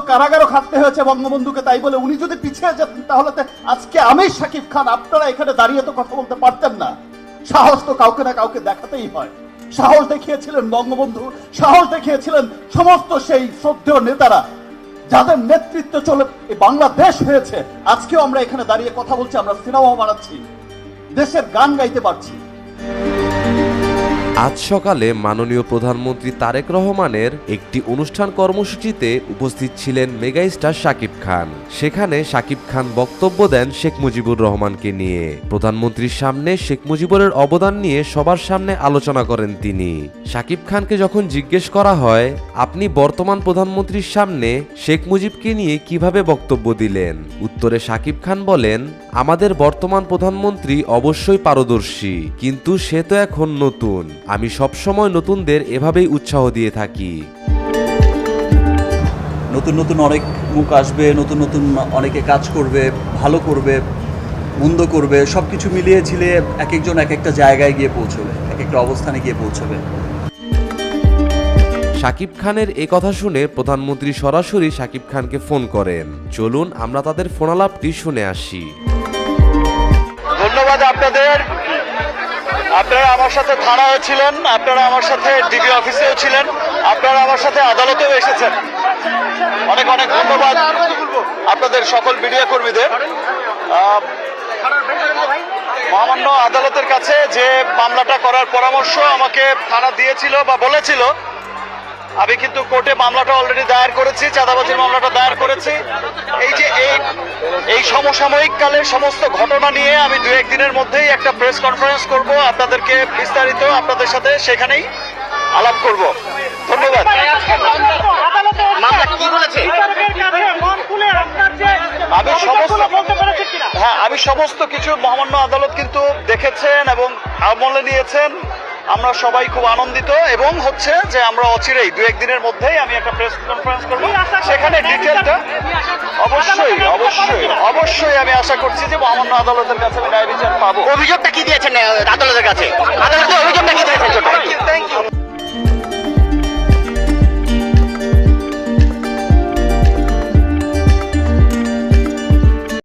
কারাগারও খাটতে হয়েছে বঙ্গবন্ধুকে, তাই বলে উনি যদি পিছিয়ে যেতেন তাহলে আজকে আমি শাকিব খান আপনারা এখানে দাঁড়িয়ে তো কথা বলতে পারতেন না। সাহস তো কাউকে না কাউকে দেখাতেই হয়। সাহস দেখিয়েছিলেন বঙ্গবন্ধু, সাহস দেখিয়েছিলেন সমস্ত সেই শ্রদ্ধেয় নেতারা যাদের নেতৃত্ব চলে বাংলাদেশ হয়েছে। আজকেও আমরা এখানে দাঁড়িয়ে কথা বলছি, আমরা সিনেমা বানাচ্ছি, দেশের গান গাইতে পারছি। আজ সকালে মাননীয় প্রধানমন্ত্রী তারেক রহমানের একটি অনুষ্ঠান কর্মসূচিতে উপস্থিত ছিলেন মেগাস্টার শাকিব খান। সেখানে শাকিব খান বক্তব্য দেন শেখ মুজিবুর রহমানকে নিয়ে। প্রধানমন্ত্রীর সামনে শেখ মুজিবুরের অবদান নিয়ে সবার সামনে আলোচনা করেন তিনি। শাকিব খানকে যখন জিজ্ঞেস করা হয়, আপনি বর্তমান প্রধানমন্ত্রীর সামনে শেখ মুজিবকে নিয়ে কিভাবে বক্তব্য দিলেন, উত্তরে শাকিব খান বলেন, আমাদের বর্তমান প্রধানমন্ত্রী অবশ্যই পারদর্শী, কিন্তু সে তো এখন নতুন। আমি সবসময় নতুনদের এভাবেই উৎসাহ দিয়ে থাকি। নতুন নতুন অনেক মুখ আসবে, নতুন নতুন অনেকে কাজ করবে, ভালো করবে, মন্দ করবে, সব কিছু মিলিয়ে ঝিলিয়ে এক একজন এক একটা জায়গায় গিয়ে পৌঁছবে, এক একটা অবস্থানে গিয়ে পৌঁছবে। শাকিব খানের এ কথা শুনে প্রধানমন্ত্রী সরাসরি শাকিব খানকে ফোন করেন। চলুন আমরা তাদের ফোনালাপটি শুনে আসি। ধন্যবাদ আপনাদের। আপনারা আমার সাথে থানায় ছিলেন, আপনারা আমার সাথে ডিবি অফিসেও ছিলেন, আপনারা আমার সাথে আদালতেও এসেছেন। অনেক অনেক ধন্যবাদ আপনাদের সকল মিডিয়া কর্মীদের। মহামান্য আদালতের কাছে যে মামলাটা করার পরামর্শ আমাকে থানা দিয়েছিল বা বলেছিল, আমি কিন্তু কোর্টে মামলাটা অলরেডি দায়ের করেছি, চাঁদাবাজির মামলাটা দায়ের করেছি। এই যে এই সমসাময়িক কালের সমস্ত ঘটনা নিয়ে আমি দু একদিনের মধ্যেই একটা প্রেস কনফারেন্স করব, আপনাদেরকে বিস্তারিত আপনাদের সাথে সেখানেই আলাপ করব। ধন্যবাদ। আমি সমস্ত কিছু মহামান্য আদালত কিন্তু দেখেছেন এবং আমলে নিয়েছেন। আমরা সবাই খুব আনন্দিত এবং হচ্ছে যে আমরা অচিরেই দু একদিনের মধ্যেই আমি একটা প্রেস কনফারেন্স করব, সেখানে ডিটেলটা অবশ্যই অবশ্যই অবশ্যই আমি আশা করছি যে মহামান্য আদালতের কাছে আমি ন্যায় বিচার পাবো। অভিযোগটা কি দিয়েছেন আদালতের কাছে? আদালতে অভিযোগটা কি দিয়েছেন?